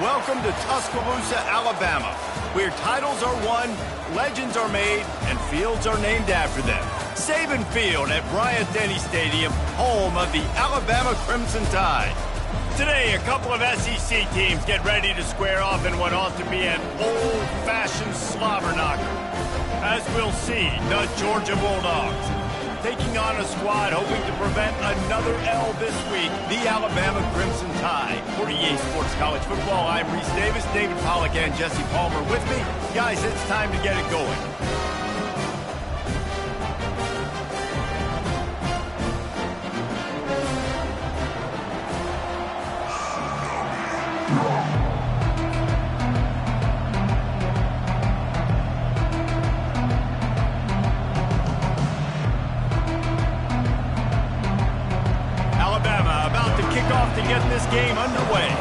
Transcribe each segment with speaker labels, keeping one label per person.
Speaker 1: Welcome to Tuscaloosa, Alabama, where titles are won, legends are made, and fields are named after them. Saban Field at Bryant-Denny Stadium, home of the Alabama Crimson Tide. Today, a couple of SEC teams get ready to square off in what ought to be an old-fashioned slobber knocker. As we'll see, the Georgia Bulldogs taking on a squad hoping to prevent another L this week, the Alabama Crimson Tide. For EA Sports College Football, I'm Reese Davis, David Pollack, and Jesse Palmer with me. Guys, it's time to get it going. To get this game underway.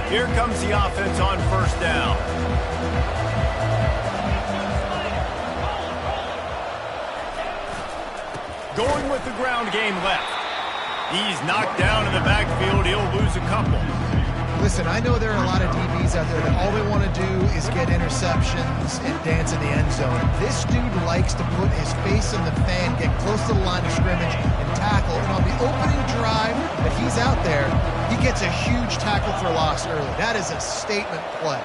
Speaker 1: Here comes the offense on first down. Going with the ground game left. He's knocked down in the backfield. He'll lose a couple.
Speaker 2: Listen, I know there are a lot of DBs out there that all they want to do is get interceptions and dance in the end zone. This dude likes to put his face in the fan, get close to the line of scrimmage, and tackle. And on the opening drive that he's out there, he gets a huge tackle for loss early. That is a statement play.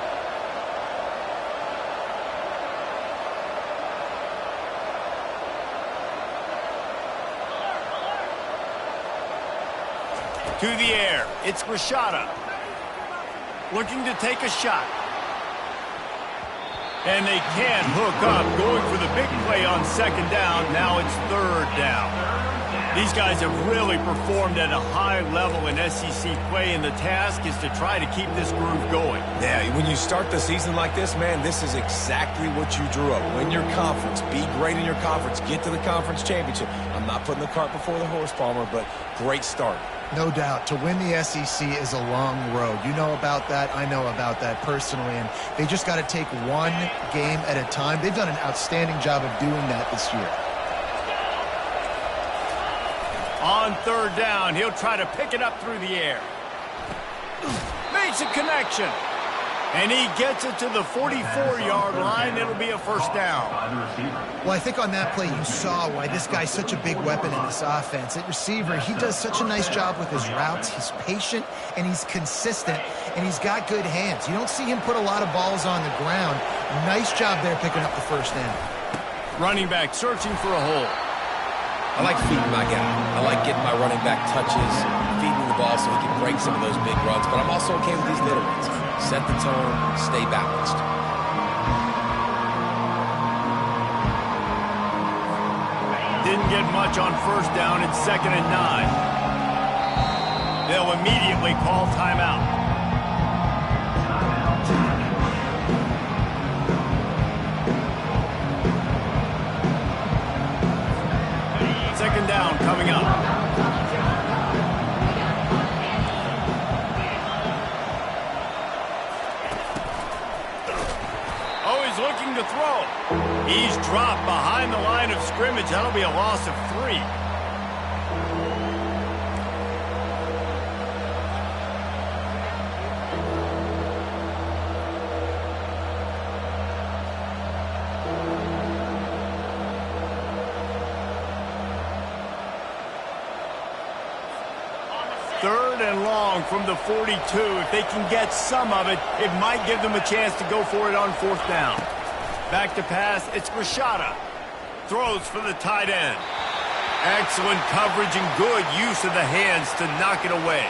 Speaker 1: To the air, it's Rashada. Looking to take a shot. And they can't hook up, going for the big play on second down. Now it's third down. These guys have really performed at a high level in SEC play, and the task is to try to keep this groove going.
Speaker 3: Yeah, when you start the season like this, man, this is exactly what you drew up. Win your conference, be great in your conference, get to the conference championship. I'm not putting the cart before the horse, Palmer, but great start.
Speaker 2: No doubt. To win the SEC is a long road. You know about that. I know about that personally. And they just got to take one game at a time. They've done an outstanding job of doing that this year.
Speaker 1: On third down, he'll try to pick it up through the air. Makes a connection. And he gets it to the 44-yard line. It'll be a first down.
Speaker 2: Well, I think on that play you saw why this guy's such a big weapon in this offense. At receiver, he does such a nice job with his routes. He's patient, and he's consistent, and he's got good hands. You don't see him put a lot of balls on the ground. Nice job there picking up the first down.
Speaker 1: Running back searching for a hole.
Speaker 3: I like feeding my guy. I like getting my running back touches, feeding the ball so he can break some of those big runs, but I'm also okay with these little ones. Set the tone, stay balanced.
Speaker 1: Didn't get much on first down. It's 2nd and 9. They'll immediately call timeout. Second down coming up. Looking to throw. He's dropped behind the line of scrimmage. That'll be a loss of 3. Third and long from the 42. If they can get some of it, it might give them a chance to go for it on fourth down. Back to pass, it's Rashada. Throws for the tight end. Excellent coverage and good use of the hands to knock it away.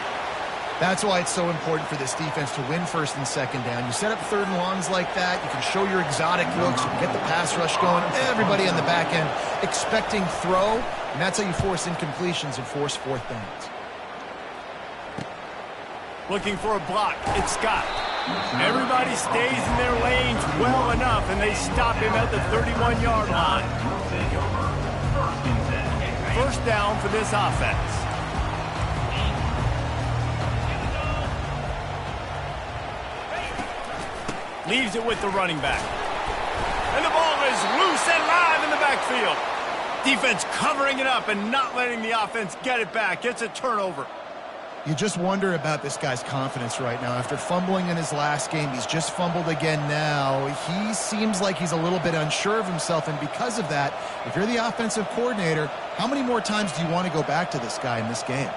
Speaker 2: That's why it's so important for this defense to win first and second down. You set up third and longs like that, you can show your exotic looks, you can get the pass rush going, everybody on the back end expecting throw, and that's how you force incompletions and force fourth downs.
Speaker 1: Looking for a block, it's Scott. Everybody stays in their lanes well enough, and they stop him at the 31-yard line. First down for this offense. Leaves it with the running back. And the ball is loose and live in the backfield. Defense covering it up and not letting the offense get it back. It's a turnover.
Speaker 2: You just wonder about this guy's confidence right now. After fumbling in his last game, he's just fumbled again now. He seems like he's a little bit unsure of himself, and because of that, if you're the offensive coordinator, how many more times do you want to go back to this guy in this game?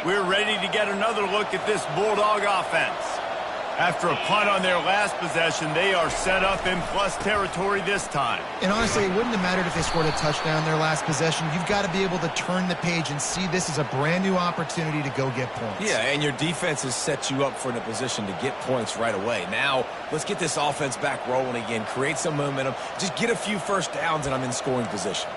Speaker 1: We're ready to get another look at this Bulldog offense. After a punt on their last possession, they are set up in plus territory this time.
Speaker 2: And honestly, it wouldn't have mattered if they scored a touchdown their last possession. You've got to be able to turn the page and see this as a brand new opportunity to go get points.
Speaker 3: Yeah, and your defense has set you up for a position to get points right away. Now, let's get this offense back rolling again, create some momentum, just get a few first downs, and I'm in scoring position.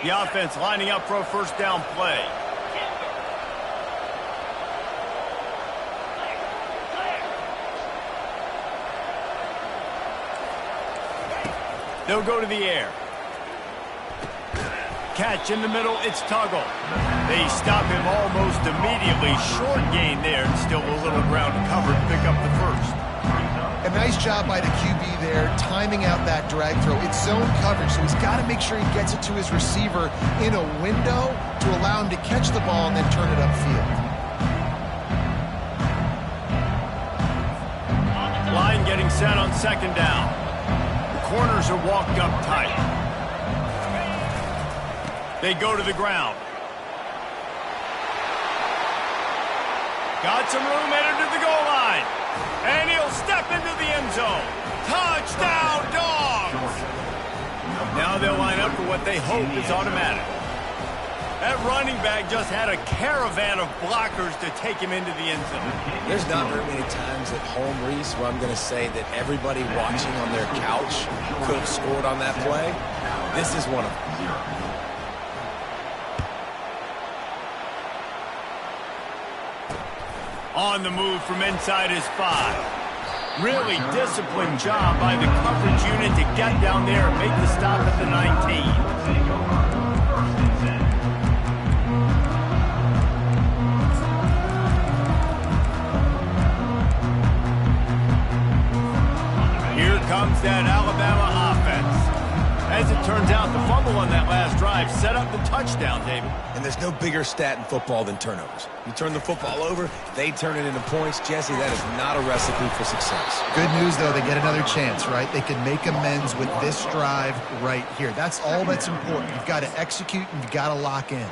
Speaker 1: The offense lining up for a first down play. They'll go to the air. Catch in the middle, it's Tuggle. They stop him almost immediately. Short gain there, and still a little ground to cover to pick up the first.
Speaker 2: A nice job by the QB there, timing out that drag throw. It's zone coverage, so he's got to make sure he gets it to his receiver in a window to allow him to catch the ball and then turn it upfield.
Speaker 1: Line getting set on second down. The corners are walked up tight. They go to the ground. Got some room headed to the goal line. And he'll step into the end zone. Touchdown, Dogs! Now they'll line up for what they hope is automatic. That running back just had a caravan of blockers to take him into the end zone.
Speaker 3: There's not very many times at home, Reese, where I'm going to say that everybody watching on their couch could have scored on that play. This is one of them.
Speaker 1: On the move from inside his 5. Really disciplined job by the coverage unit to get down there and make the stop at the 19. Here comes that Alabama offense. As it turns out, the fumble on that last drive set up the touchdown, David.
Speaker 3: And there's no bigger stat in football than turnovers. You turn the football over, they turn it into points. Jesse, that is not a recipe for success.
Speaker 2: Good news, though, they get another chance, right? They can make amends with this drive right here. That's all that's important. You've got to execute and you've got to lock in.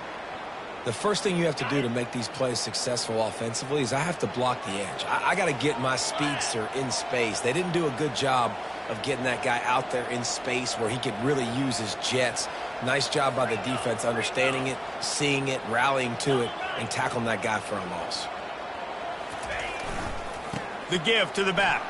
Speaker 3: The first thing you have to do to make these plays successful offensively is I have to block the edge. I got to get my speedster in space. They didn't do a good job of getting that guy out there in space where he could really use his jets. Nice job by the defense understanding it, seeing it, rallying to it, and tackling that guy for a loss.
Speaker 1: The give to the back.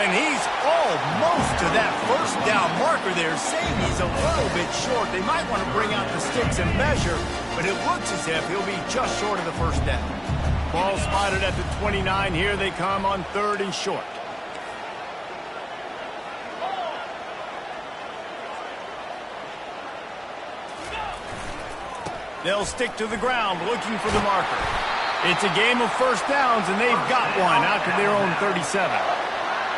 Speaker 1: And he's almost to that first down marker there, saying he's a little bit short. They might want to bring out the sticks and measure, but it looks as if he'll be just short of the first down. Ball spotted at the 29. Here they come on 3rd and short. They'll stick to the ground looking for the marker. It's a game of first downs, and they've got one out to their own 37.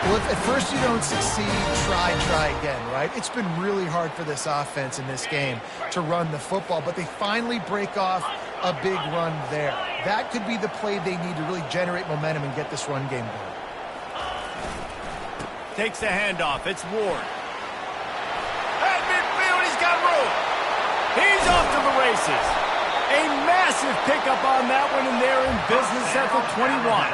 Speaker 2: Well, if at first you don't succeed, try again, right? It's been really hard for this offense in this game to run the football, but they finally break off a big run there. That could be the play they need to really generate momentum and get this run game going.
Speaker 1: Takes the handoff. It's Ward. At midfield, he's got room. He's off to the races. A massive pickup on that one, and they're in business at the 21.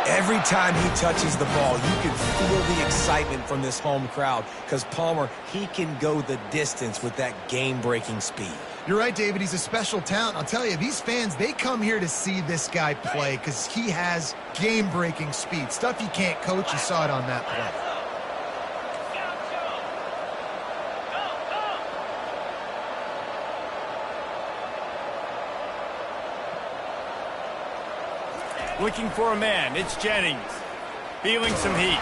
Speaker 3: Every time he touches the ball, you can feel the excitement from this home crowd because Palmer, he can go the distance with that game-breaking speed.
Speaker 2: You're right, David. He's a special talent. I'll tell you, these fans, they come here to see this guy play because he has game-breaking speed. Stuff you can't coach. You saw it on that play.
Speaker 1: Looking for a man. It's Jennings. Feeling some heat.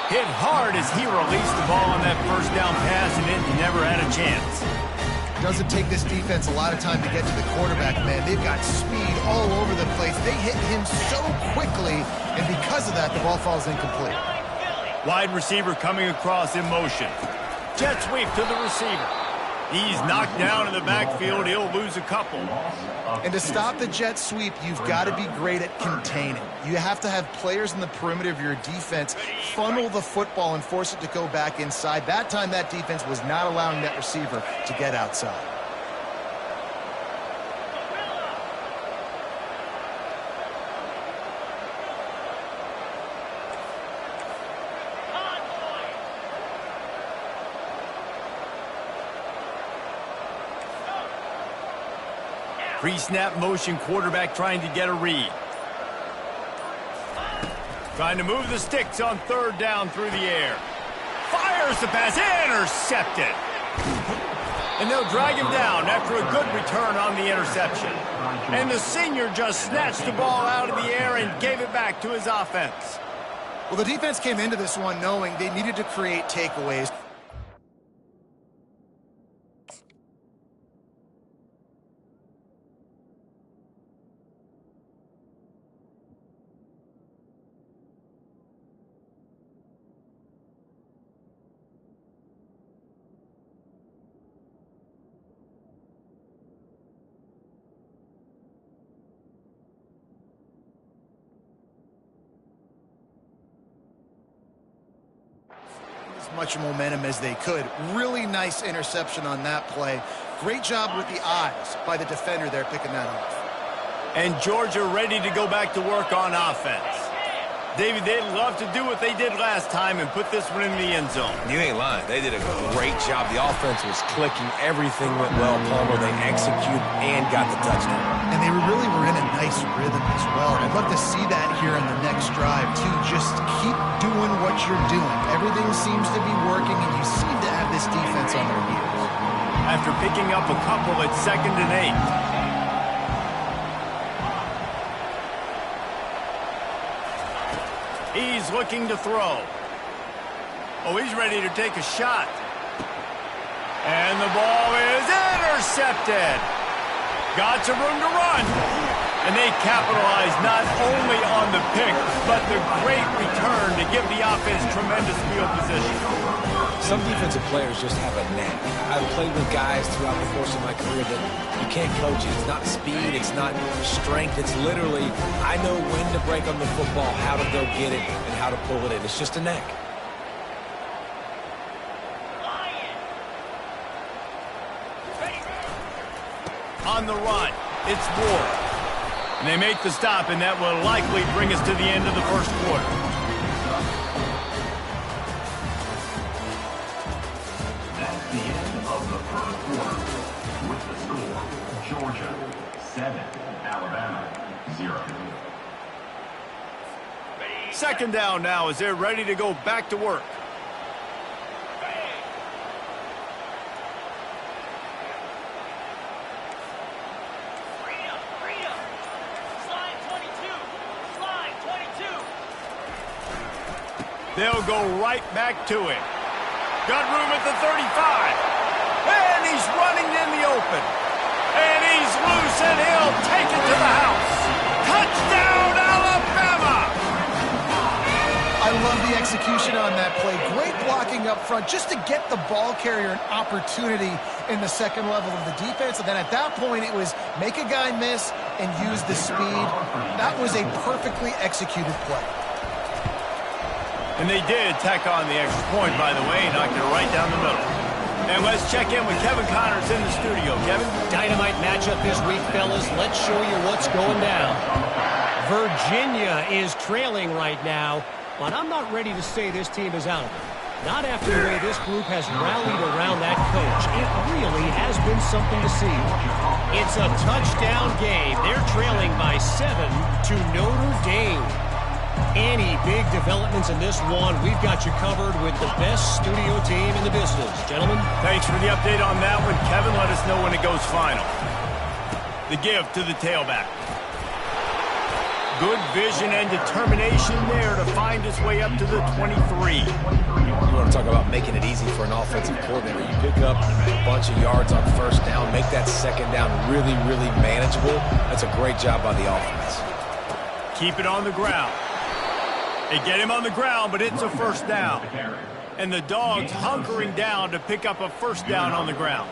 Speaker 1: Hit hard as he released the ball on that first down pass, and it never had a chance.
Speaker 2: Doesn't take this defense a lot of time to get to the quarterback, man. They've got speed all over the place. They hit him so quickly, and because of that, the ball falls incomplete.
Speaker 1: Wide receiver coming across in motion. Jet sweep to the receiver. He's knocked down in the backfield. He'll lose a couple.
Speaker 2: And to stop the jet sweep, you've got to be great at containing. You have to have players in the perimeter of your defense funnel the football and force it to go back inside. That time, that defense was not allowing that receiver to get outside.
Speaker 1: Pre-snap motion, quarterback trying to get a read. Trying to move the sticks on third down through the air. Fires the pass, intercepted. And they'll drag him down after a good return on the interception. And the senior just snatched the ball out of the air and gave it back to his offense.
Speaker 2: Well, the defense came into this one knowing they needed to create takeaways. Much momentum as they could. Really nice interception on that play. Great job with the eyes by the defender there picking that off.
Speaker 1: And Georgia ready to go back to work on offense. David, they'd love to do what they did last time and put this one in the end zone.
Speaker 3: You ain't lying. They did a great job. The offense was clicking. Everything went well. Palmer, they executed and got the touchdown.
Speaker 2: And they really were in a nice rhythm as well. I'd love to see that here in the next drive, too. Just keep doing what you're doing. Everything seems to be working, and you seem to have this defense on their heels.
Speaker 1: After picking up a couple at 2nd and 8. He's looking to throw. Oh, he's ready to take a shot. And the ball is intercepted. Got some room to run. And they capitalize not only on the pick, but the great return to give the offense tremendous field position.
Speaker 3: Some defensive players just have a knack. I've played with guys throughout the course of my career that you can't coach it. It's not speed, it's not strength. It's literally, I know when to break on the football, how to go get it, and how to pull it in. It's just a knack.
Speaker 1: On the run, it's Ward. And they make the stop, and that will likely bring us to the end of the first quarter.
Speaker 4: That's the end of the first quarter. With the score, Georgia 7, Alabama 0.
Speaker 1: Second down now as they're ready to go back to work. They'll go right back to him. Got room at the 35. And he's running in the open. And he's loose, and he'll take it to the house. Touchdown, Alabama!
Speaker 2: I love the execution on that play. Great blocking up front just to get the ball carrier an opportunity in the second level of the defense. And then at that point, it was make a guy miss and use the speed. That was a perfectly executed play.
Speaker 1: And they did tack on the extra point, by the way, knocked it right down the middle. And let's check in with Kevin Connors in the studio. Kevin?
Speaker 5: Dynamite matchup this week, fellas. Let's show you what's going down. Virginia is trailing right now, but I'm not ready to say this team is out of it. Not after the way this group has rallied around that coach. It really has been something to see. It's a touchdown game. They're trailing by 7 to Notre Dame. Any big developments in this one, we've got you covered with the best studio team in the business. Gentlemen.
Speaker 1: Thanks for the update on that one, Kevin. Let us know when it goes final. The give to the tailback. Good vision and determination there to find his way up to the 23.
Speaker 3: You want to talk about making it easy for an offensive coordinator. You pick up a bunch of yards on first down, make that second down really, really manageable. That's a great job by the offense.
Speaker 1: Keep it on the ground. They get him on the ground, but it's a first down. And the Dogs hunkering down to pick up a first down on the ground.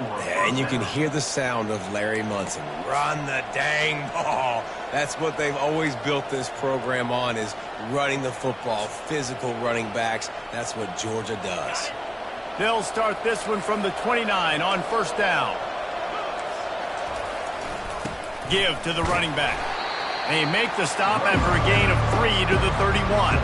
Speaker 3: And you can hear the sound of Larry Munson. Run the dang ball. That's what they've always built this program on, is running the football, physical running backs. That's what Georgia does.
Speaker 1: They'll start this one from the 29 on first down. Give to the running back. They make the stop after a gain of 3 to the 31.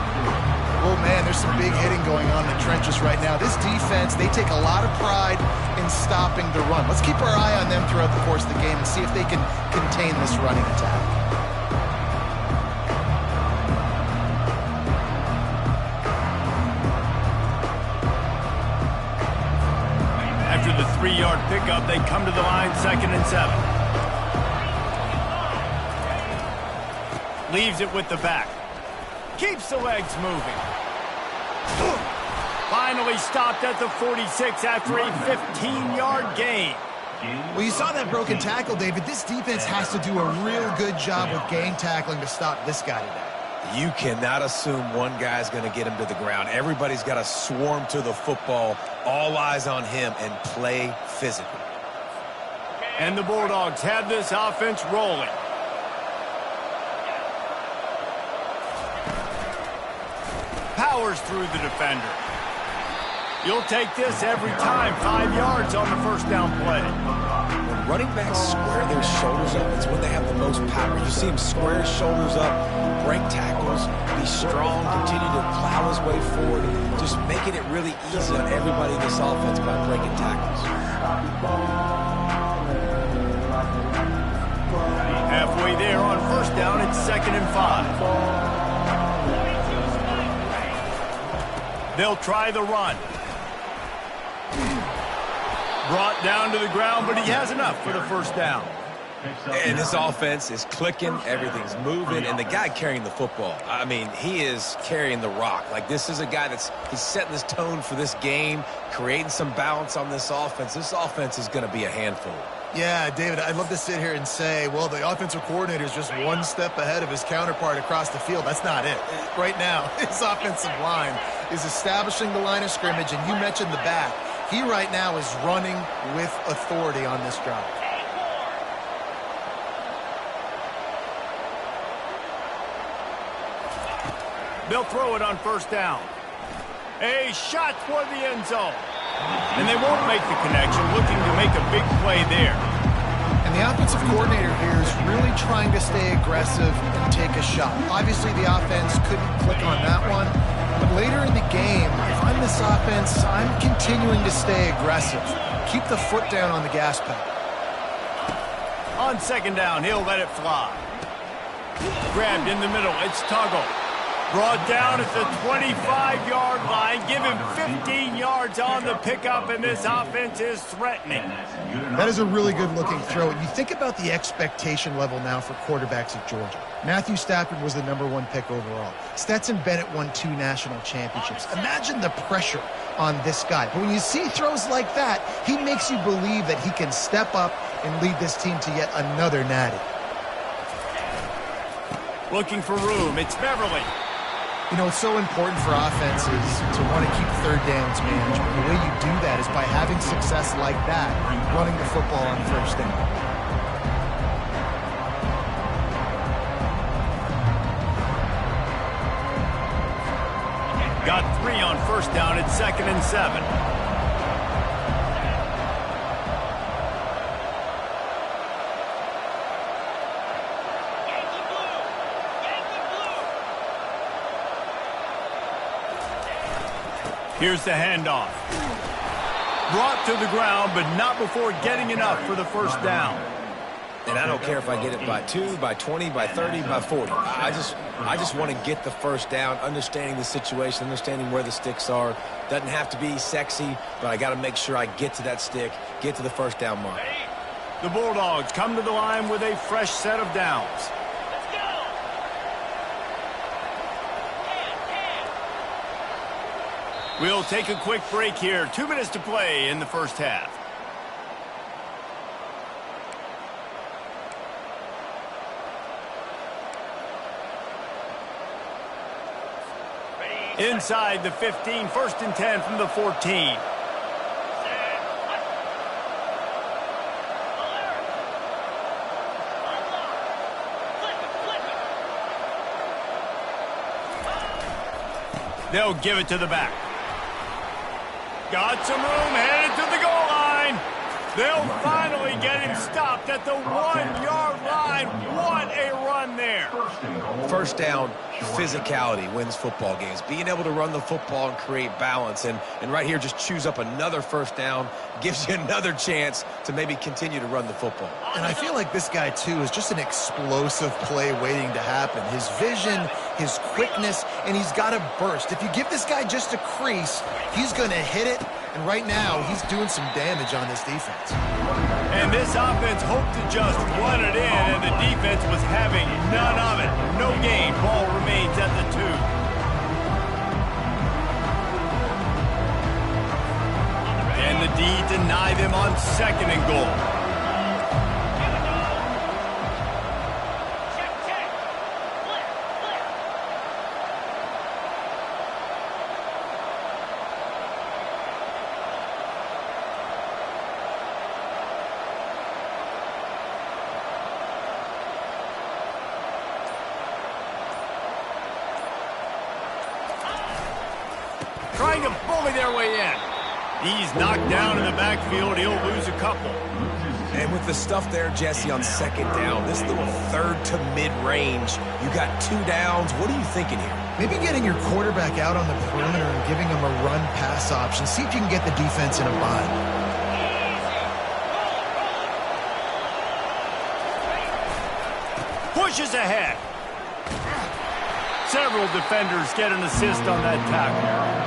Speaker 2: Oh, man, there's some big hitting going on in the trenches right now. This defense, they take a lot of pride in stopping the run. Let's keep our eye on them throughout the course of the game and see if they can contain this running attack.
Speaker 1: After the 3-yard pickup, they come to the line 2nd and 7. Leaves it with the back. Keeps the legs moving. Finally stopped at the 46 after a 15-yard gain.
Speaker 2: Well, you saw that broken tackle, David. This defense has to do a real good job with gang tackling to stop this guy today.
Speaker 3: You cannot assume one guy's going to get him to the ground. Everybody's got to swarm to the football, all eyes on him, and play physical.
Speaker 1: And the Bulldogs have this offense rolling. Powers through the defender. You'll take this every time. 5 yards on the first down play.
Speaker 3: When running backs square their shoulders up, it's when they have the most power. You see him square his shoulders up, break tackles, be strong, continue to plow his way forward, just making it really easy on everybody in this offense by breaking tackles.
Speaker 1: Halfway there on first down, it's 2nd and 5. They'll try the run. Brought down to the ground, but he has enough for the first down.
Speaker 3: And this offense is clicking, everything's moving, and the guy carrying the football, I mean, he is carrying the rock. Like, this is a guy he's setting this tone for this game, creating some balance on this offense. This offense is going to be a handful.
Speaker 2: Yeah, David, I'd love to sit here and say, well, the offensive coordinator is just one step ahead of his counterpart across the field. That's not it. Right now, his offensive line is establishing the line of scrimmage, and you mentioned the back. He right now is running with authority on this drive.
Speaker 1: They'll throw it on first down. A shot toward the end zone. And they won't make the connection, looking to make a big play there.
Speaker 2: And the offensive coordinator here is really trying to stay aggressive and take a shot. Obviously, the offense couldn't click on that one. But later in the game, if I'm this offense, I'm continuing to stay aggressive. Keep the foot down on the gas pedal.
Speaker 1: On second down, he'll let it fly. Grabbed in the middle, it's Tuggle. Brought down at the 25-yard line. Give him 15 yards on the pickup, and this offense is threatening.
Speaker 2: That is a really good-looking throw. And you think about the expectation level now for quarterbacks at Georgia. Matthew Stafford was the #1 pick overall. Stetson Bennett won 2 national championships. Imagine the pressure on this guy. But when you see throws like that, he makes you believe that he can step up and lead this team to yet another natty.
Speaker 1: Looking for room, it's Beverly.
Speaker 2: You know, it's so important for offenses to want to keep third downs management. The way you do that is by having success like that, running the football on first down.
Speaker 1: Got 3 on first down at 2nd and 7. Here's the handoff. Brought to the ground, but not before getting enough for the first down.
Speaker 3: And I don't care if I get it by 2, by 20, by 30, by 40. I just want to get the first down, understanding the situation, understanding where the sticks are. Doesn't have to be sexy, but I got to make sure I get to that stick, get to the first down mark.
Speaker 1: The Bulldogs come to the line with a fresh set of downs. We'll take a quick break here. 2 minutes to play in the first half. Inside the 15, 1st and 10 from the 14. They'll give it to the back. Got some room, headed to the goal line. They'll finally get him stopped at the 1-yard line. What a run there.
Speaker 3: First down, physicality wins football games. Being able to run the football and create balance. And right here, just choose up another first down. Gives you another chance to maybe continue to run the football.
Speaker 2: And I feel like this guy, too, is just an explosive play waiting to happen. His vision, his quickness, and he's got a burst. If you give this guy just a crease, he's going to hit it. And right now, he's doing some damage on this defense.
Speaker 1: And this offense hoped to just run it in, and the defense was having none of it. No gain. Ball remains at the 2. And the D deny them on 2nd and goal. Trying to bully their way in. He's knocked down in the backfield. He'll lose a couple.
Speaker 3: And with the stuff there, Jesse, on 2nd down, this little 3rd to mid-range, you got 2 downs. What are you thinking here?
Speaker 2: Maybe getting your quarterback out on the perimeter and giving him a run-pass option. See if you can get the defense in a bind.
Speaker 1: Pushes ahead. Several defenders get an assist on that tackle.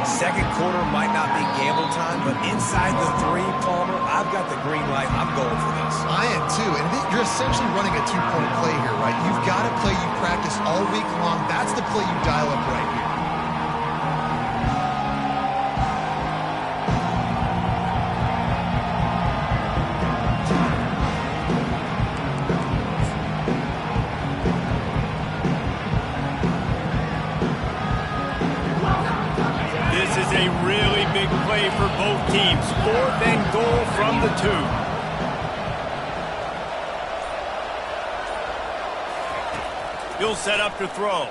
Speaker 3: 2nd quarter might not be gamble time, but inside the 3, Palmer, I've got the green light. I'm going for this.
Speaker 2: I am too. And you're essentially running a 2-point play here, right? You've got a play you practice all week long. That's the play you dial up right here.
Speaker 1: A really big play for both teams. 4th and goal from the 2. He'll set up to throw.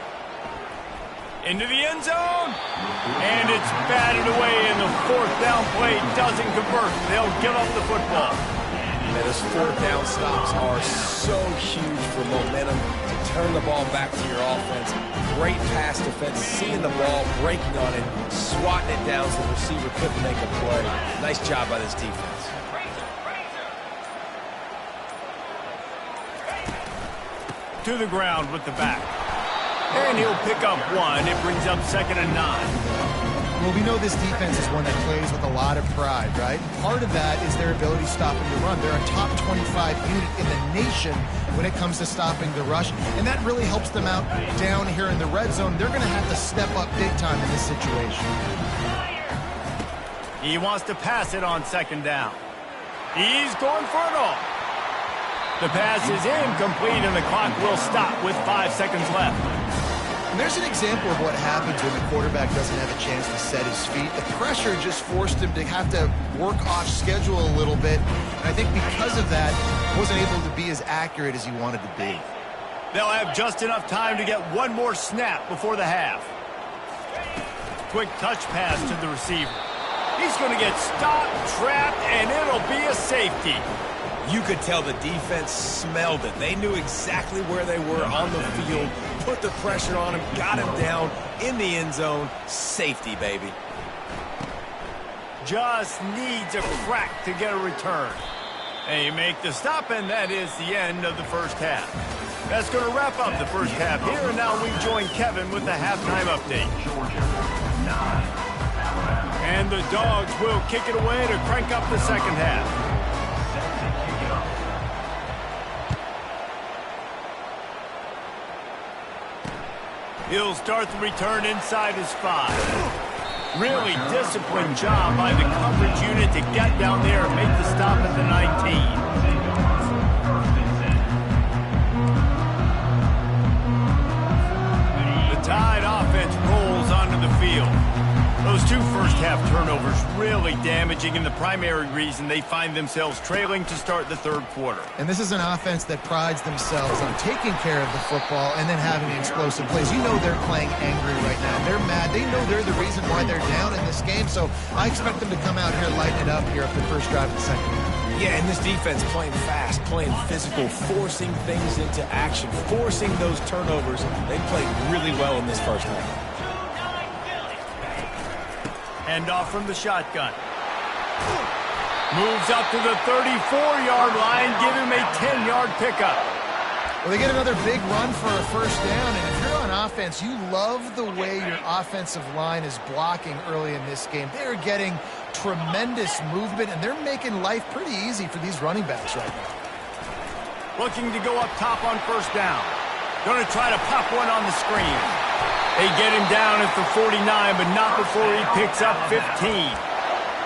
Speaker 1: Into the end zone. And it's batted away, and the 4th down play doesn't convert. They'll give up the football.
Speaker 3: And those 4th down stops are so huge for momentum to turn the ball back to your offense. Great pass defense, seeing the ball, breaking on it, swatting it down so the receiver couldn't make a play. Nice job by this defense.
Speaker 1: To the ground with the back. And he'll pick up 1. It brings up 2nd and 9.
Speaker 2: Well, we know this defense is one that plays with a lot of pride, right? Part of that is their ability to stop the run. They're a top 25 unit in the nation when it comes to stopping the rush, and that really helps them out down here in the red zone. They're going to have to step up big time in this situation.
Speaker 1: He wants to pass it on 2nd down. He's going for it all. The pass is incomplete, and the clock will stop with 5 seconds left.
Speaker 2: And there's an example of what happens when the quarterback doesn't have a chance to set his feet. The pressure just forced him to have to work off schedule a little bit. And I think because of that, he wasn't able to be as accurate as he wanted to be.
Speaker 1: They'll have just enough time to get one more snap before the half. Quick touch pass to the receiver. He's going to get stopped, trapped, and it'll be a safety.
Speaker 3: You could tell the defense smelled it. They knew exactly where they were on the field, put the pressure on him, got him down in the end zone. Safety, baby.
Speaker 1: Just needs a crack to get a return. And you make the stop, and that is the end of the first half. That's going to wrap up the first half here, and now we join Kevin with the halftime update. And the Dogs will kick it away to crank up the second half. He'll start the return inside his 5. Really disciplined job by the coverage unit to get down there and make the stop at the 19. The Tide offense rolls onto the field. Those 2 first-half turnovers really damaging, and the primary reason they find themselves trailing to start the third quarter.
Speaker 2: And this is an offense that prides themselves on taking care of the football and then having explosive plays. You know they're playing angry right now. They're mad. They know they're the reason why they're down in this game, so I expect them to come out here, lighten it up here up the first drive of the second half.
Speaker 3: Yeah, and this defense playing fast, playing physical, forcing things into action, forcing those turnovers. They played really well in this first half.
Speaker 1: Hand off from the shotgun. Moves up to the 34-yard line, give him a 10-yard pickup.
Speaker 2: Well, they get another big run for a first down, and if you're on offense, you love the way your offensive line is blocking early in this game. They're getting tremendous movement, and they're making life pretty easy for these running backs right now.
Speaker 1: Looking to go up top on first down. Going to try to pop one on the screen. They get him down at the 49, but not before he picks up 15.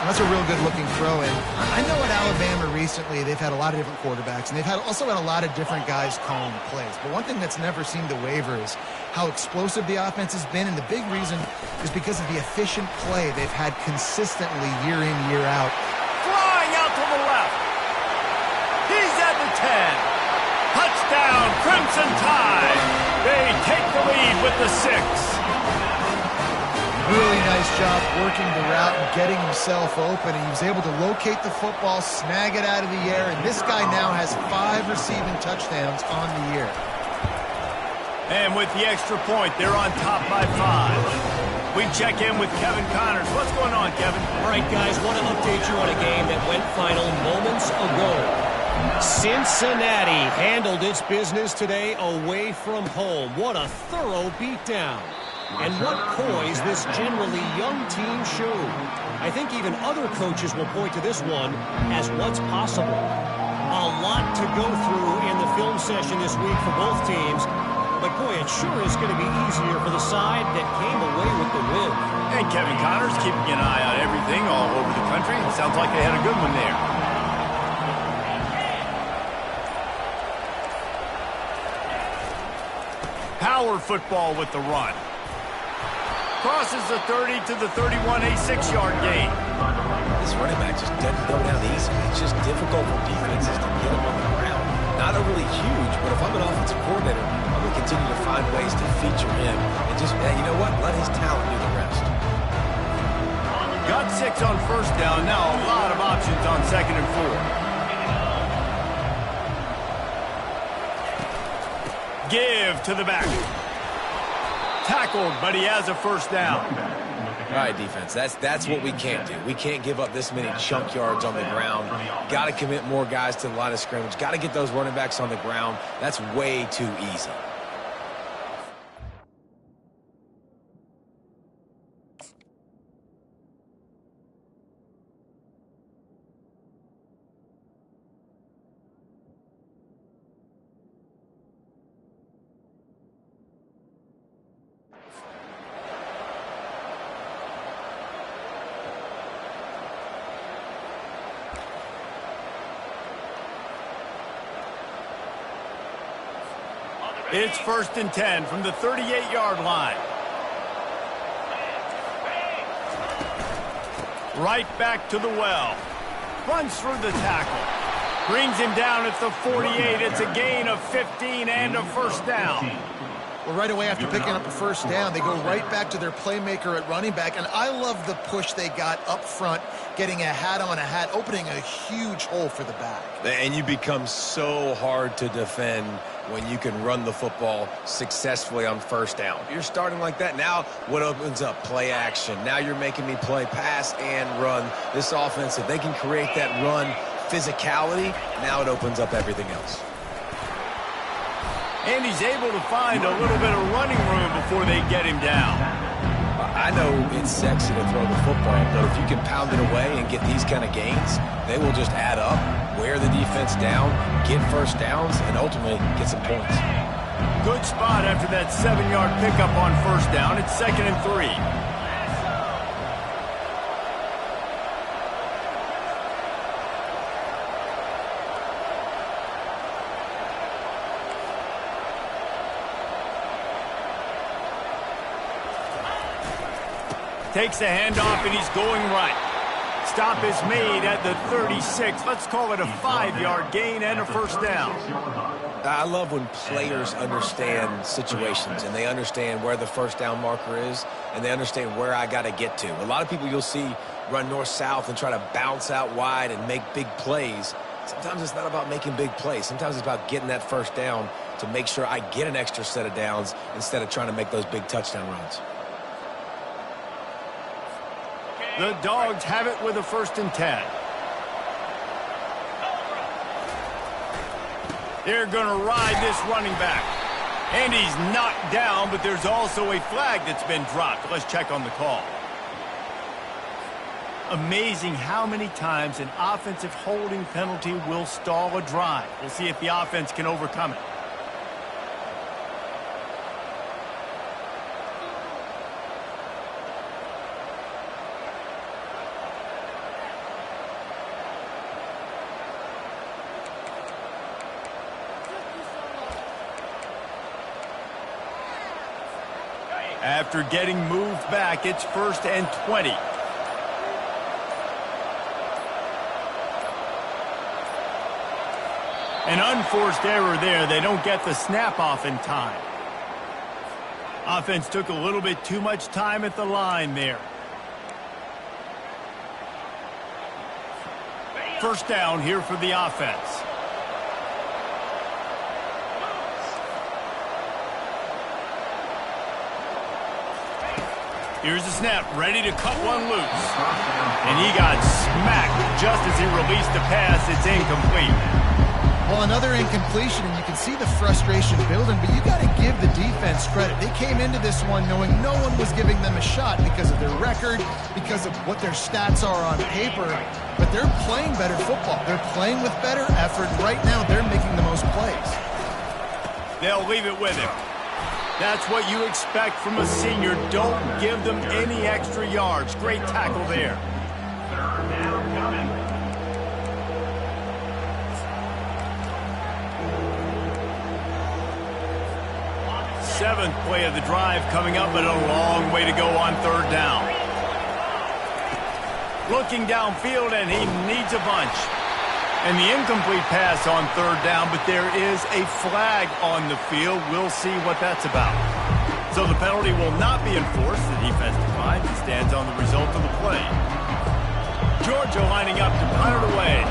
Speaker 2: That's a real good-looking throw. And I know at Alabama recently they've had a lot of different quarterbacks, and they've also had a lot of different guys calling plays. But one thing that's never seemed to waver is how explosive the offense has been, and the big reason is because of the efficient play they've had consistently year in, year out.
Speaker 1: Flying out to the left. He's at the 10. Touchdown, Crimson Tide. They take the lead with the 6.
Speaker 2: Really nice job working the route and getting himself open. And he was able to locate the football, snag it out of the air, and this guy now has 5 receiving touchdowns on the year.
Speaker 1: And with the extra point, they're on top by 5. We check in with Kevin Connors. What's going on, Kevin?
Speaker 5: All right, guys, want to update you on a game that went final moments ago. Cincinnati handled its business today away from home. What a thorough beatdown. And what poise this generally young team showed. I think even other coaches will point to this one as what's possible. A lot to go through in the film session this week for both teams. But boy, it sure is going to be easier for the side that came away with the win.
Speaker 1: And Kevin Connors keeping an eye on everything all over the country. It sounds like they had a good one there. Power football with the run. Crosses the 30 to the 31, a 6-yard gain.
Speaker 3: This running back just doesn't go down easy. It's just difficult for defenses to get him on the ground. Not overly huge, but if I'm an offensive coordinator, I'm going to continue to find ways to feature him and just, you know what, let his talent do the rest.
Speaker 1: Got 6 on first down. Now a lot of options on 2nd and 4. Give to the back. Tackled, but he has a first down.
Speaker 3: All right, defense, that's what we can't do. We can't give up this many chunk yards on the ground. Got to commit more guys to the line of scrimmage. Got to get those running backs on the ground. That's way too easy.
Speaker 1: It's 1st and 10 from the 38-yard line. Right back to the well. Runs through the tackle. Brings him down at the 48. It's a gain of 15 and a first down.
Speaker 2: Well, right away after picking up a first down, they go right back to their playmaker at running back. And I love the push they got up front, getting a hat on a hat, opening a huge hole for the back.
Speaker 3: And you become so hard to defend when you can run the football successfully on first down. You're starting like that. Now what opens up? Play action. Now you're making me play pass and run. This offense, if they can create that run physicality, now it opens up everything else.
Speaker 1: And he's able to find a little bit of running room before they get him down.
Speaker 3: I know it's sexy to throw the football, but if you can pound it away and get these kind of gains, they will just add up, wear the defense down, get first downs, and ultimately get some points.
Speaker 1: Good spot after that 7-yard pickup on first down. It's 2nd and 3. Takes the handoff, and he's going right. Stop is made at the 36. Let's call it a 5-yard gain and a first down.
Speaker 3: I love when players understand situations, and they understand where the first down marker is, and they understand where I got to get to. A lot of people you'll see run north-south and try to bounce out wide and make big plays. Sometimes it's not about making big plays. Sometimes it's about getting that first down to make sure I get an extra set of downs instead of trying to make those big touchdown runs.
Speaker 1: The Dogs have it with a 1st and 10. They're going to ride this running back. And he's knocked down, but there's also a flag that's been dropped. Let's check on the call. Amazing how many times an offensive holding penalty will stall a drive. We'll see if the offense can overcome it. After getting moved back, it's 1st and 20. An unforced error there. They don't get the snap off in time. Offense took a little bit too much time at the line there. First down here for the offense. Here's the snap, ready to cut one loose. And he got smacked just as he released the pass. It's incomplete.
Speaker 2: Well, another incompletion, and you can see the frustration building, but you got to give the defense credit. They came into this one knowing no one was giving them a shot because of their record, because of what their stats are on paper, but they're playing better football. They're playing with better effort. Right now, they're making the most plays.
Speaker 1: They'll leave it with him. That's what you expect from a senior. Don't give them any extra yards. Great tackle there.
Speaker 4: 3rd down coming.
Speaker 1: Seventh play of the drive coming up, but a long way to go on 3rd down. Looking downfield, and he needs a bunch. And the incomplete pass on 3rd down, but there is a flag on the field. We'll see what that's about. So the penalty will not be enforced. The defense declines and stands on the result of the play. Georgia lining up to punt it away.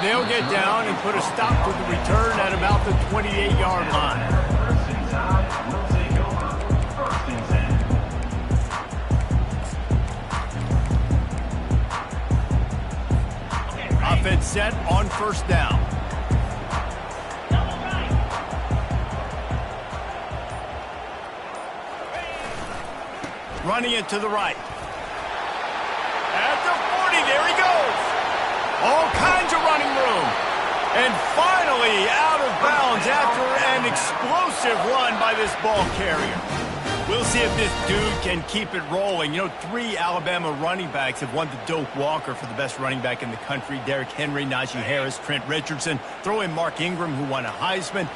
Speaker 1: They'll get down and put a stop to the return at about the 28-yard line.
Speaker 4: Will take over. 1st and 10.
Speaker 1: Offense set on 1st down. Running it to the right. At the 40, there he goes. All kinds of running room. And finally out of bounds after an explosive run by this ball carrier. We'll see if this dude can keep it rolling. You know, 3 Alabama running backs have won the Doak Walker for the best running back in the country. Derrick Henry, Najee Harris, Trent Richardson. Throw in Mark Ingram, who won a Heisman.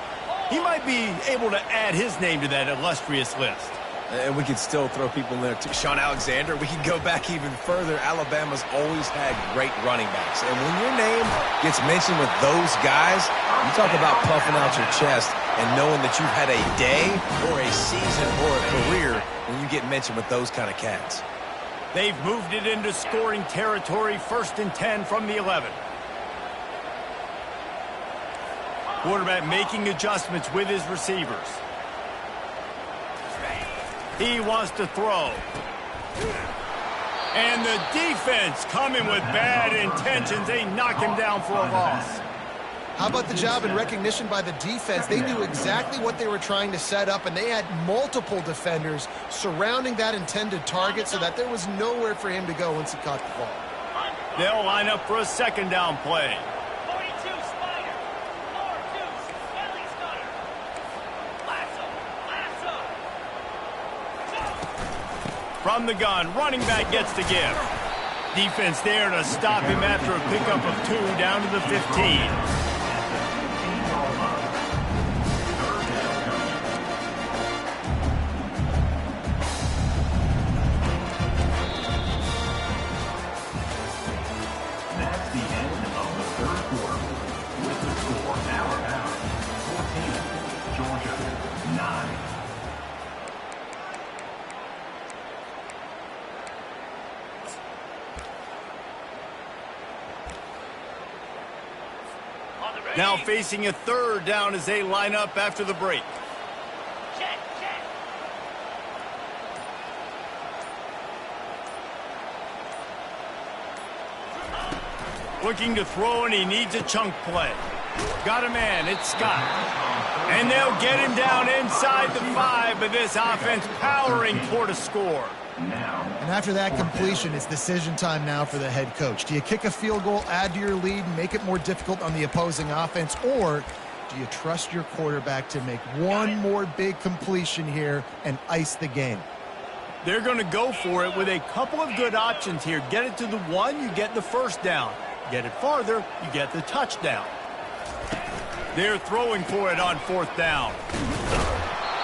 Speaker 1: He might be able to add his name to that illustrious list.
Speaker 3: And we could still throw people in there too. Sean Alexander, we can go back even further. Alabama's always had great running backs. And when your name gets mentioned with those guys, you talk about puffing out your chest and knowing that you've had a day or a season or a career when you get mentioned with those kind of cats.
Speaker 1: They've moved it into scoring territory, 1st and 10 from the 11. Quarterback making adjustments with his receivers. He wants to throw. And the defense coming with bad intentions. They knock him down for a loss.
Speaker 2: How about the job and recognition by the defense? They knew exactly what they were trying to set up, and they had multiple defenders surrounding that intended target so that there was nowhere for him to go once he caught the ball.
Speaker 1: They'll line up for a 2nd down play. From the gun, running back gets the give. Defense there to stop him after a pickup of 2 down to the 15.
Speaker 4: That's the end of the 3rd quarter. With the score, Alabama 14, Georgia 9.
Speaker 1: Now facing a 3rd down as they line up after the break. Looking to throw, and he needs a chunk play. Got a man, it's Scott. And they'll get him down inside the 5, but this offense powering toward a score.
Speaker 2: And after that completion, it's decision time now for the head coach. Do you kick a field goal, add to your lead, and make it more difficult on the opposing offense, or do you trust your quarterback to make one more big completion here and ice the game?
Speaker 1: They're going to go for it with a couple of good options here. Get it to the 1, you get the 1st down. Get it farther, you get the touchdown. They're throwing for it on 4th down.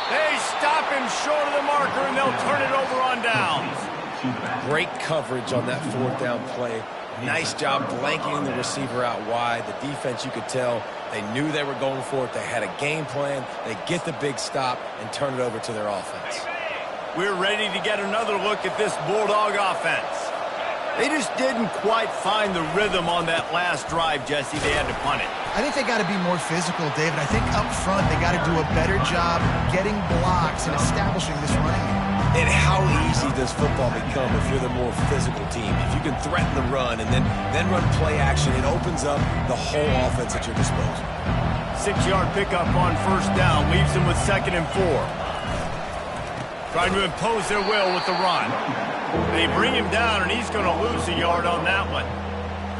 Speaker 1: They stop him short of the marker, and they'll turn it over on downs.
Speaker 3: Great coverage on that 4th down play. Nice job blanketing the receiver out wide. The defense, you could tell, they knew they were going for it. They had a game plan. They get the big stop and turn it over to their offense.
Speaker 1: We're ready to get another look at this Bulldog offense. They just didn't quite find the rhythm on that last drive, Jesse. They had to punt it.
Speaker 2: I think they got to be more physical, David. I think up front they got to do a better job getting blocks and establishing this running game.
Speaker 3: And how easy does football become if you're the more physical team? If you can threaten the run and then run play action, it opens up the whole offense at your disposal.
Speaker 1: 6-yard pickup on 1st down leaves them with 2nd and 4. Trying to impose their will with the run. They bring him down, and he's going to lose a yard on that one.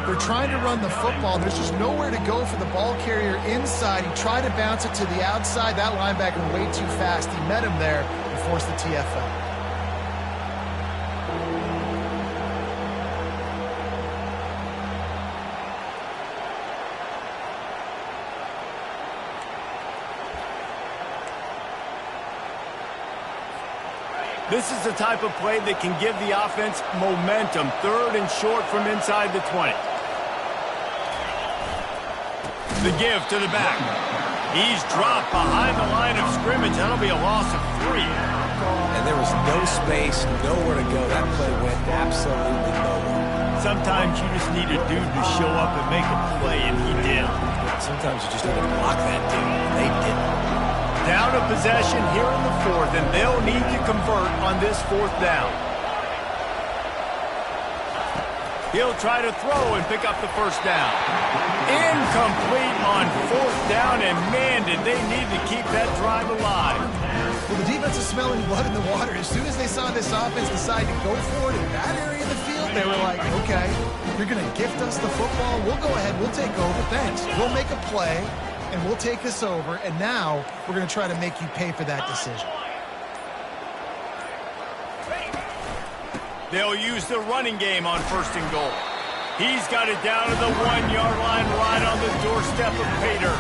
Speaker 2: They're trying to run the football. There's just nowhere to go for the ball carrier inside. He tried to bounce it to the outside. That linebacker way too fast. He met him there and forced the TFL.
Speaker 1: This is the type of play that can give the offense momentum. 3rd and short from inside the 20. The give to the back. He's dropped behind the line of scrimmage. That'll be a loss of 3.
Speaker 3: And there was no space, nowhere to go. That play went absolutely nowhere.
Speaker 1: Sometimes you just need a dude to show up and make a play, and he did.
Speaker 3: Sometimes you just need to block that dude. They didn't.
Speaker 1: Down a possession here in the 4th, and they'll need to convert on this 4th down. He'll try to throw and pick up the 1st down. Incomplete on 4th down, and man, did they need to keep that drive alive.
Speaker 2: Well, the defense is smelling blood in the water. As soon as they saw this offense decide to go for it in that area of the field, they were like, okay, you're going to gift us the football. We'll go ahead. We'll take over. Thanks. We'll make a play. And we'll take this over, and now we're going to try to make you pay for that decision.
Speaker 1: They'll use the running game on 1st and goal. He's got it down to the 1-yard line right on the doorstep of Pater.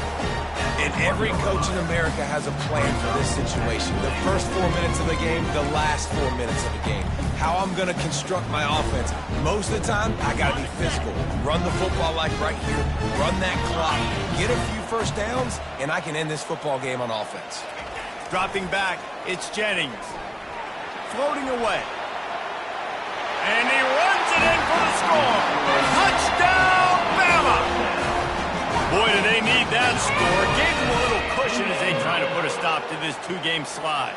Speaker 3: And every coach in America has a plan for this situation. The first 4 minutes of the game, the last 4 minutes of the game. How I'm going to construct my offense. Most of the time, I got to be physical. Run the football like right here. Run that clock. Get a few first downs, and I can end this football game on offense.
Speaker 1: Dropping back, it's Jennings. Floating away. And he runs it in for the score. Touchdown, Bama! Boy, do they need that score. Gave them a little cushion as they try to put a stop to this two-game slide.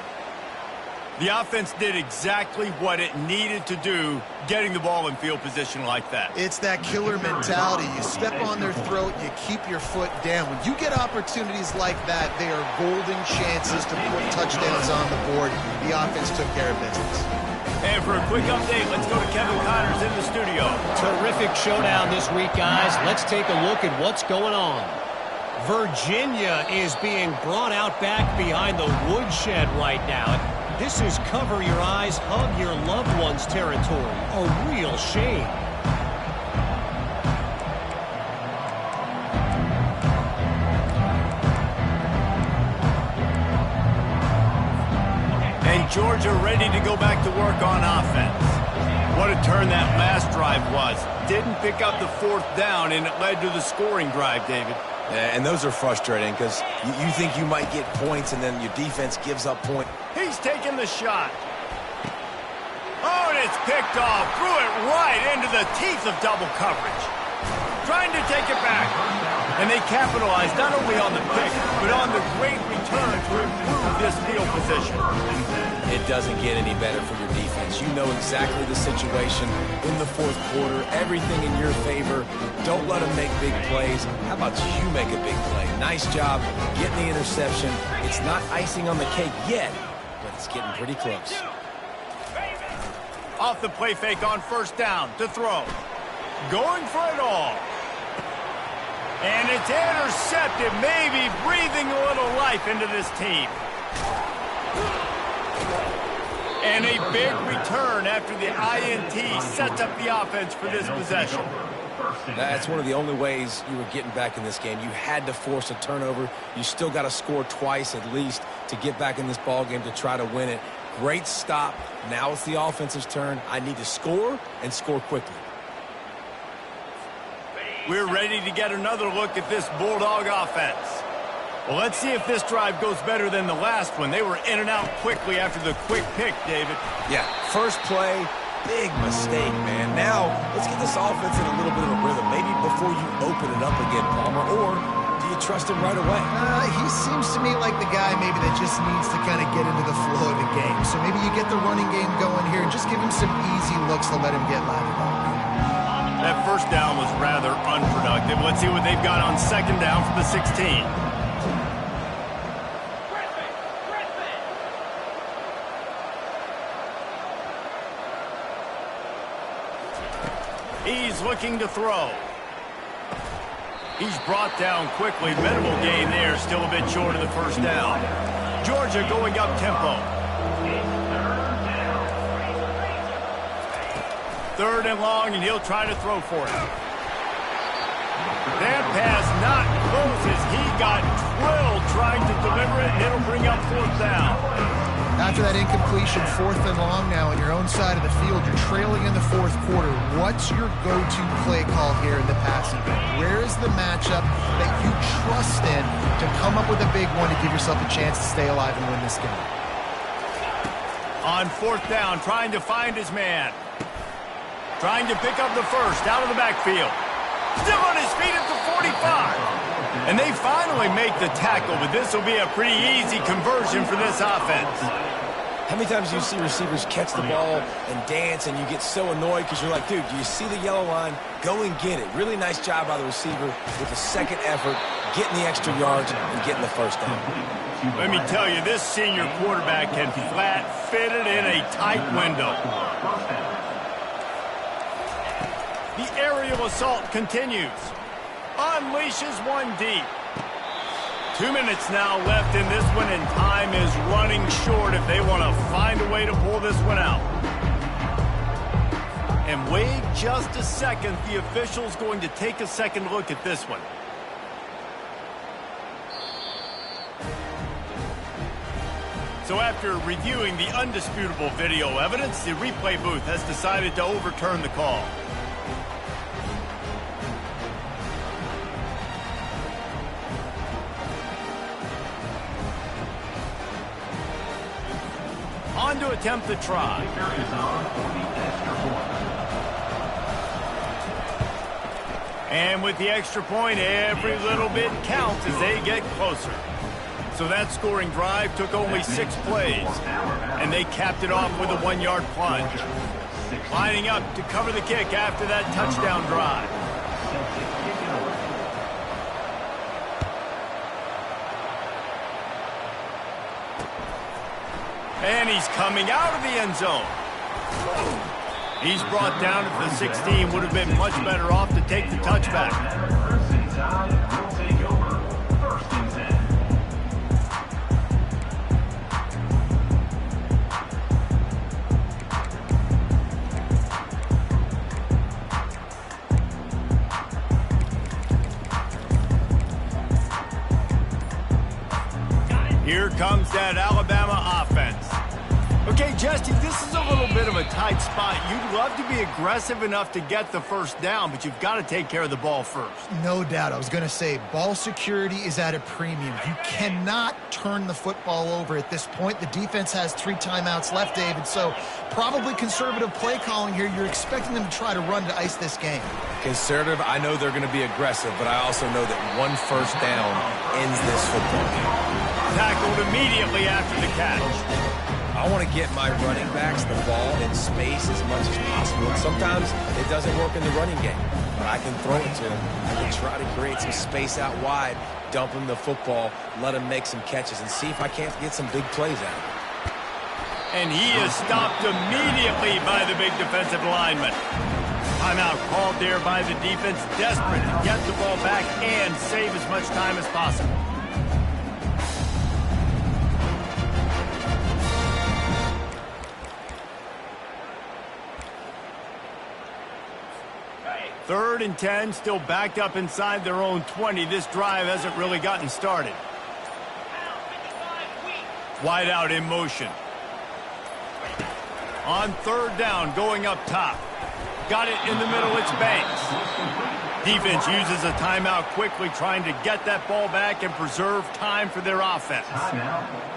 Speaker 1: The offense did exactly what it needed to do, getting the ball in field position like that.
Speaker 2: It's that killer mentality. You step on their throat, you keep your foot down. When you get opportunities like that, they are golden chances to put touchdowns on the board. The offense took care of business.
Speaker 1: And for a quick update, let's go to Kevin Connors in the studio.
Speaker 5: Terrific showdown this week, guys. Let's take a look at what's going on. Virginia is being brought out back behind the woodshed right now. This is cover your eyes, hug your loved ones territory. A real shame.
Speaker 1: And Georgia ready to go back to work on offense. What a turn that last drive was. Didn't pick up the fourth down, and it led to the scoring drive, David.
Speaker 3: Yeah, and those are frustrating because you think you might get points, and then your defense gives up points.
Speaker 1: He's taking the shot. Oh, and it's picked off. Threw it right into the teeth of double coverage. Trying to take it back. And they capitalized not only on the pick, but on the great return to improve this field position.
Speaker 3: It doesn't get any better for your defense. You know exactly the situation in the fourth quarter. Everything in your favor. Don't let them make big plays. How about you make a big play? Nice job getting the interception. It's not icing on the cake yet, but it's getting pretty close.
Speaker 1: Off the play fake on first down to throw. Going for it all. And it's intercepted, maybe breathing a little life into this team. And a big return after the INT sets up the offense for this possession.
Speaker 3: That's one of the only ways you were getting back in this game. You had to force a turnover. You still got to score twice at least to get back in this ball game to try to win it. Great stop. Now it's the offense's turn. I need to score and score quickly.
Speaker 1: We're ready to get another look at this Bulldog offense. Well, let's see if this drive goes better than the last one. They were in and out quickly after the quick pick, David.
Speaker 3: Yeah, first play, big mistake, man. Now, let's get this offense in a little bit of a rhythm. Maybe before you open it up again, Palmer, or do you trust him right away?
Speaker 2: He seems to me like the guy maybe that just needs to kind of get into the flow of the game. So maybe you get the running game going here and just give him some easy looks to let him get lathered up.
Speaker 1: That first down was rather unproductive. Let's see what they've got on second down for the 16. He's looking to throw. He's brought down quickly. Minimal gain there, still a bit short of the first down. Georgia going up tempo. Third and long, and he'll try to throw for it. That pass not close as he got drilled trying to deliver it, and it'll bring up fourth down.
Speaker 2: After that incompletion, fourth and long now on your own side of the field, you're trailing in the fourth quarter. What's your go-to play call here in the passing game? Where is the matchup that you trust in to come up with a big one to give yourself a chance to stay alive and win this game?
Speaker 1: On fourth down, trying to find his man. Trying to pick up the first out of the backfield. Still on his feet at the 45. And they finally make the tackle, but this will be a pretty easy conversion for this offense.
Speaker 3: How many times do you see receivers catch the ball and dance and you get so annoyed because you're like, dude, do you see the yellow line? Go and get it. Really nice job by the receiver with the second effort, getting the extra yards and getting the first down.
Speaker 1: Let me tell you, this senior quarterback can flat fit it in a tight window. The aerial assault continues. Unleashes one deep. 2 minutes now left in this one, and time is running short if they want to find a way to pull this one out. And wait just a second. The official's going to take a second look at this one. So after reviewing the undisputable video evidence, the replay booth has decided to overturn the call. On to attempt the try. And with the extra point, every little bit counts as they get closer. So that scoring drive took only 6 plays, and they capped it off with a 1-yard plunge. Lining up to cover the kick after that touchdown drive. And he's coming out of the end zone. He's brought down at the 16. Would have been much better off to take the touchback. Here comes that Alabama offense. Okay, Jesse, this is a little bit of a tight spot. You'd love to be aggressive enough to get the first down, but you've got to take care of the ball first.
Speaker 2: No doubt. I was going to say, ball security is at a premium. You cannot turn the football over at this point. The defense has 3 timeouts left, David, so probably conservative play calling here. You're expecting them to try to run to ice this game.
Speaker 3: Conservative, I know they're going to be aggressive, but I also know that 1 first down ends this football game.
Speaker 1: Tackled immediately after the catch.
Speaker 3: I want to get my running backs the ball in space as much as possible. And sometimes it doesn't work in the running game, but I can throw it to them. I can try to create some space out wide, dump him the football, let him make some catches, and see if I can't get some big plays out of it.
Speaker 1: And he is stopped immediately by the big defensive lineman. Timeout called there by the defense, desperate to get the ball back and save as much time as possible. Third and 10, still backed up inside their own 20. This drive hasn't really gotten started. Wide out in motion. On 3rd down, going up top. Got it in the middle, it's Banks. Defense uses a timeout quickly, trying to get that ball back and preserve time for their offense.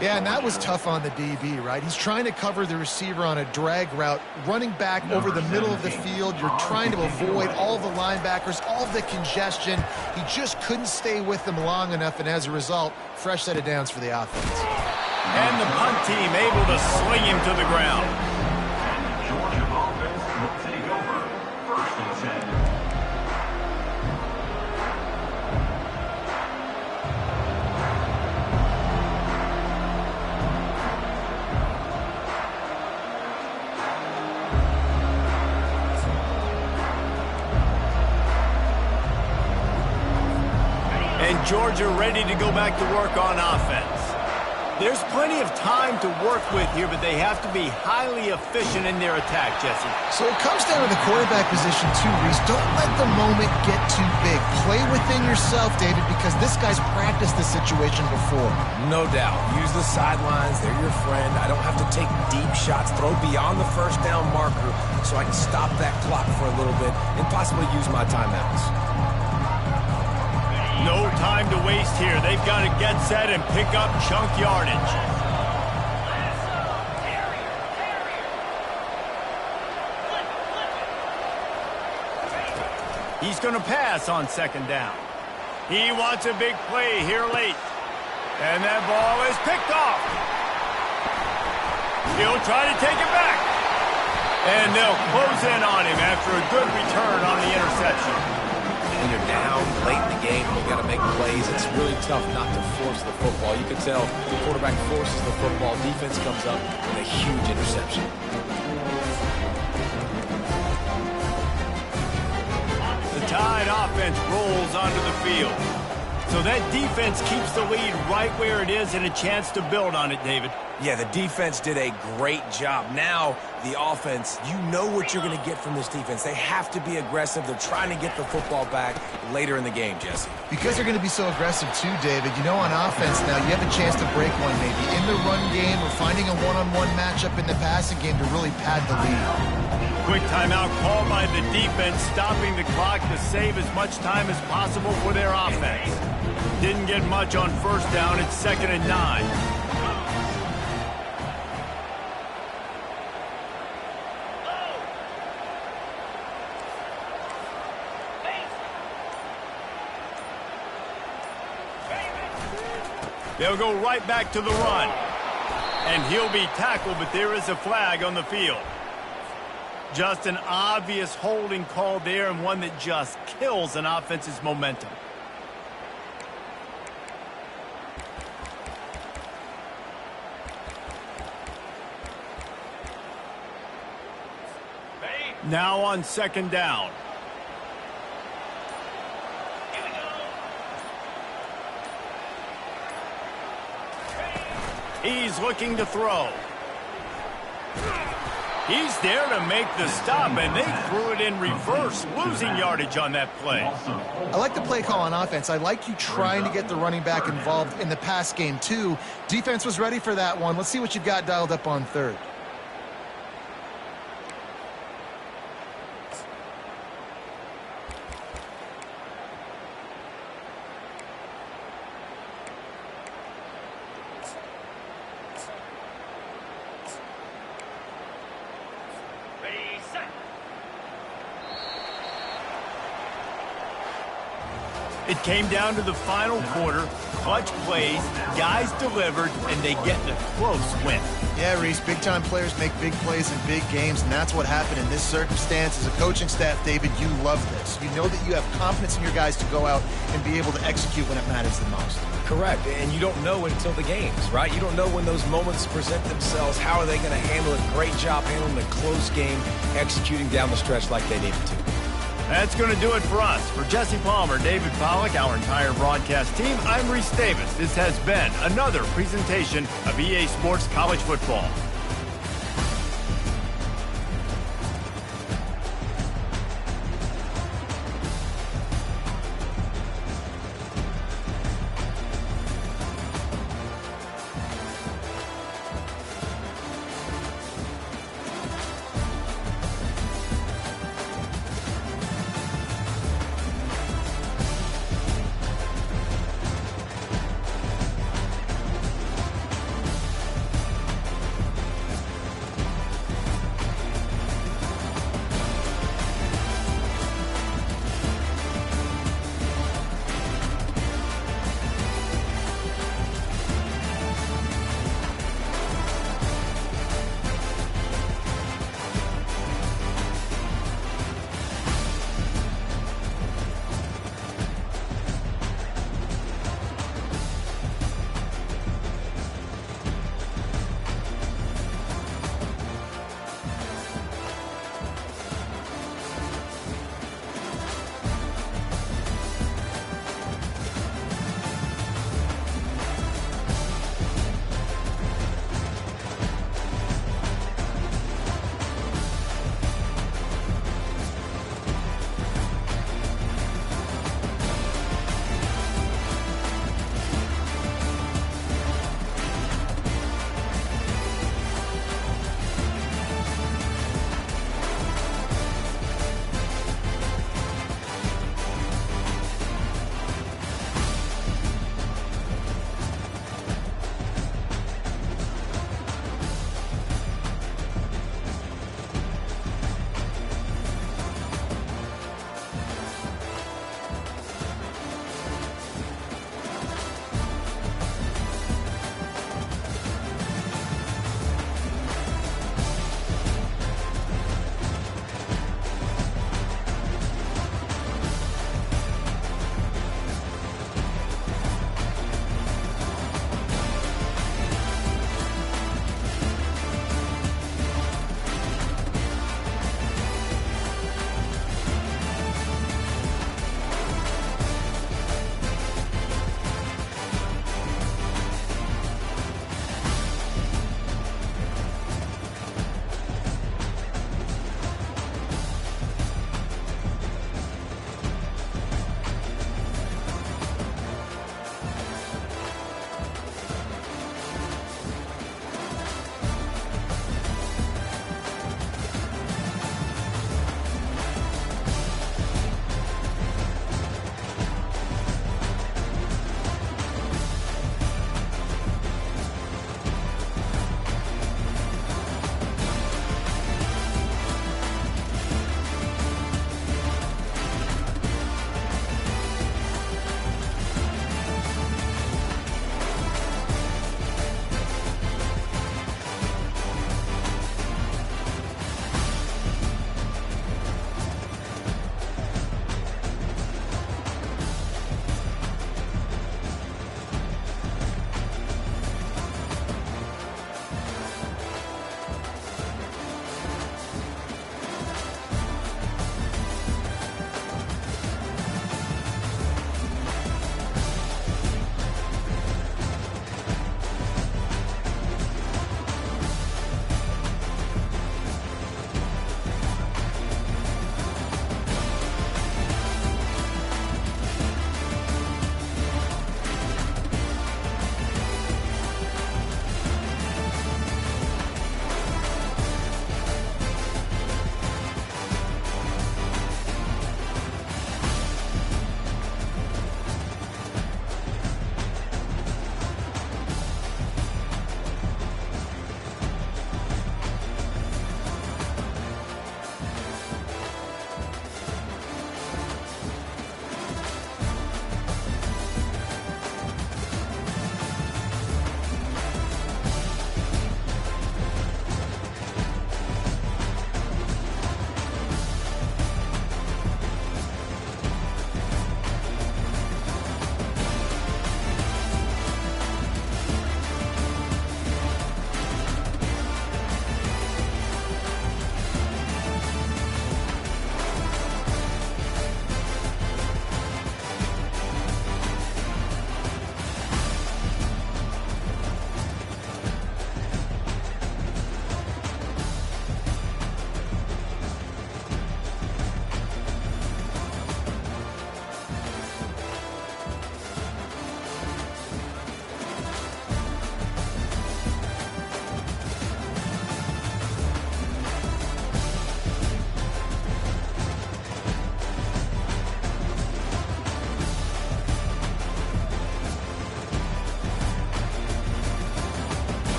Speaker 2: Yeah, and that was tough on the DB, right? He's trying to cover the receiver on a drag route, running back over the middle of the field. You're trying to avoid all the linebackers, all the congestion. He just couldn't stay with them long enough, and as a result, fresh set of downs for the offense.
Speaker 1: And the punt team able to sling him to the ground.
Speaker 4: Georgia offense will take over. 1st and 10.
Speaker 1: And Georgia ready to go back to work on offense. There's plenty of time to work with here, but they have to be highly efficient in their attack, Jesse.
Speaker 2: So it comes down to the quarterback position too, Reese. Don't let the moment get too big. Play within yourself, David, because this guy's practiced this situation before.
Speaker 3: No doubt. Use the sidelines. They're your friend. I don't have to take deep shots. Throw beyond the 1st down marker so I can stop that clock for a little bit and possibly use my timeouts.
Speaker 1: No time to waste here. They've got to get set and pick up chunk yardage. He's going to pass on 2nd down. He wants a big play here late. And that ball is picked off. He'll try to take it back. And they'll close in on him after a good return on the interception.
Speaker 3: When you're down late in the game, you got to make plays. It's really tough not to force the football. You can tell the quarterback forces the football. Defense comes up with a huge interception.
Speaker 1: The Tide offense rolls onto the field. So that defense keeps the lead right where it is and a chance to build on it, David.
Speaker 3: Yeah, the defense did a great job. Now, the offense, you know what you're going to get from this defense. They have to be aggressive. They're trying to get the football back later in the game, Jesse.
Speaker 2: Because they're going to be so aggressive too, David, you know, on offense now, you have a chance to break one maybe in the run game or finding a one-on-one matchup in the passing game to really pad the lead.
Speaker 1: Quick timeout called by the defense, stopping the clock to save as much time as possible for their offense. Didn't get much on first down. It's 2nd and 9. They'll go right back to the run. And he'll be tackled, but there is a flag on the field. Just an obvious holding call there, and one that just kills an offense's momentum. Now on 2nd down. He's looking to throw. He's there to make the stop, and they threw it in reverse, losing yardage on that play.
Speaker 2: I like the play call on offense. I like you trying to get the running back involved in the pass game, too. Defense was ready for that one. Let's see what you've got dialed up on 3rd.
Speaker 1: It came down to the final quarter. Clutch plays, guys delivered, and they get the close win.
Speaker 2: Yeah, Reese, big-time players make big plays in big games, and that's what happened in this circumstance. As a coaching staff, David, you love this. You know that you have confidence in your guys to go out and be able to execute when it matters the most.
Speaker 3: Correct, and you don't know until the games, right? You don't know when those moments present themselves. How are they going to handle it? Great job handling a close game, executing down the stretch like they needed to.
Speaker 1: That's going to do it for us. For Jesse Palmer, David Pollack, our entire broadcast team, I'm Reese Davis. This has been another presentation of EA Sports College Football.